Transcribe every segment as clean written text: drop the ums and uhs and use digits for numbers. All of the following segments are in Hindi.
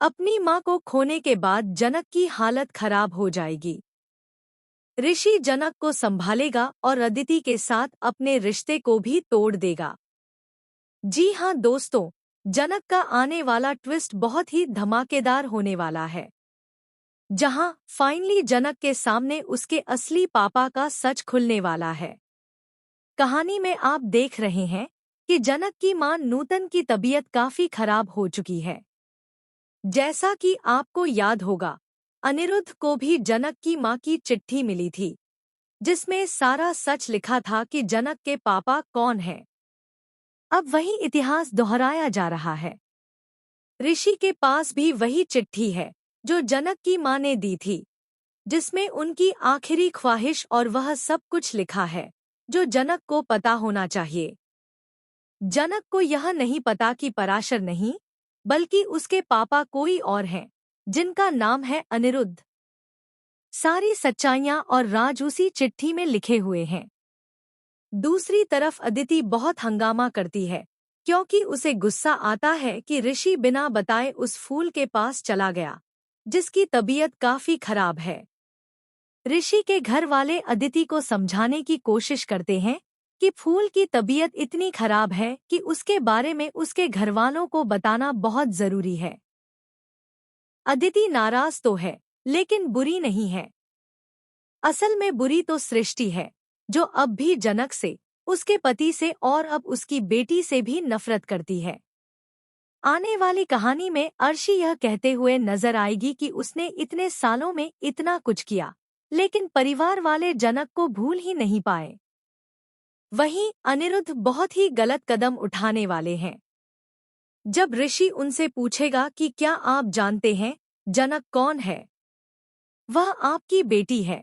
अपनी मां को खोने के बाद जनक की हालत खराब हो जाएगी। ऋषि जनक को संभालेगा और अदिति के साथ अपने रिश्ते को भी तोड़ देगा। जी हाँ दोस्तों, जनक का आने वाला ट्विस्ट बहुत ही धमाकेदार होने वाला है, जहां फाइनली जनक के सामने उसके असली पापा का सच खुलने वाला है। कहानी में आप देख रहे हैं कि जनक की मां नूतन की तबीयत काफी खराब हो चुकी है। जैसा कि आपको याद होगा, अनिरुद्ध को भी जनक की मां की चिट्ठी मिली थी, जिसमें सारा सच लिखा था कि जनक के पापा कौन हैं। अब वही इतिहास दोहराया जा रहा है। ऋषि के पास भी वही चिट्ठी है जो जनक की मां ने दी थी, जिसमें उनकी आखिरी ख्वाहिश और वह सब कुछ लिखा है जो जनक को पता होना चाहिए। जनक को यह नहीं पता कि पराशर नहीं, बल्कि उसके पापा कोई और हैं, जिनका नाम है अनिरुद्ध। सारी सच्चाइयां और राज उसी चिट्ठी में लिखे हुए हैं। दूसरी तरफ अदिति बहुत हंगामा करती है, क्योंकि उसे गुस्सा आता है कि ऋषि बिना बताए उस फूल के पास चला गया, जिसकी तबीयत काफी खराब है। ऋषि के घर वाले अदिति को समझाने की कोशिश करते हैं कि फूल की तबीयत इतनी खराब है कि उसके बारे में उसके घरवालों को बताना बहुत जरूरी है। अदिति नाराज तो है, लेकिन बुरी नहीं है। असल में बुरी तो सृष्टि है, जो अब भी जनक से, उसके पति से और अब उसकी बेटी से भी नफरत करती है। आने वाली कहानी में अर्शी यह कहते हुए नजर आएगी कि उसने इतने सालों में इतना कुछ किया, लेकिन परिवार वाले जनक को भूल ही नहीं पाए। वहीं अनिरुद्ध बहुत ही गलत कदम उठाने वाले हैं। जब ऋषि उनसे पूछेगा कि क्या आप जानते हैं जनक कौन है? वह आपकी बेटी है।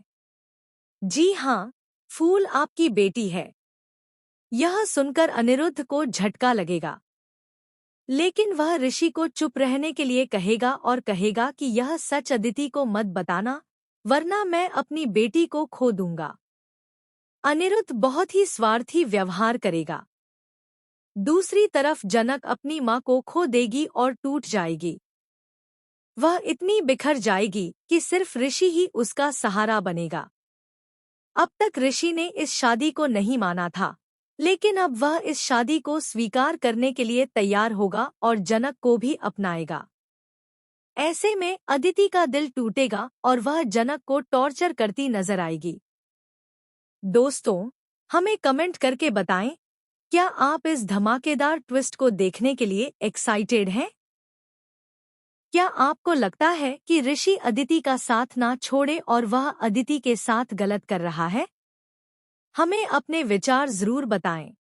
जी हाँ, फूल आपकी बेटी है। यह सुनकर अनिरुद्ध को झटका लगेगा, लेकिन वह ऋषि को चुप रहने के लिए कहेगा और कहेगा कि यह सच अदिति को मत बताना, वरना मैं अपनी बेटी को खो दूंगा। अनिरुद्ध बहुत ही स्वार्थी व्यवहार करेगा। दूसरी तरफ जनक अपनी मां को खो देगी और टूट जाएगी। वह इतनी बिखर जाएगी कि सिर्फ ऋषि ही उसका सहारा बनेगा। अब तक ऋषि ने इस शादी को नहीं माना था, लेकिन अब वह इस शादी को स्वीकार करने के लिए तैयार होगा और जनक को भी अपनाएगा। ऐसे में अदिति का दिल टूटेगा और वह जनक को टॉर्चर करती नजर आएगी। दोस्तों, हमें कमेंट करके बताएं, क्या आप इस धमाकेदार ट्विस्ट को देखने के लिए एक्साइटेड हैं? क्या आपको लगता है कि ऋषि अदिति का साथ ना छोड़े और वह अदिति के साथ गलत कर रहा है? हमें अपने विचार जरूर बताएं।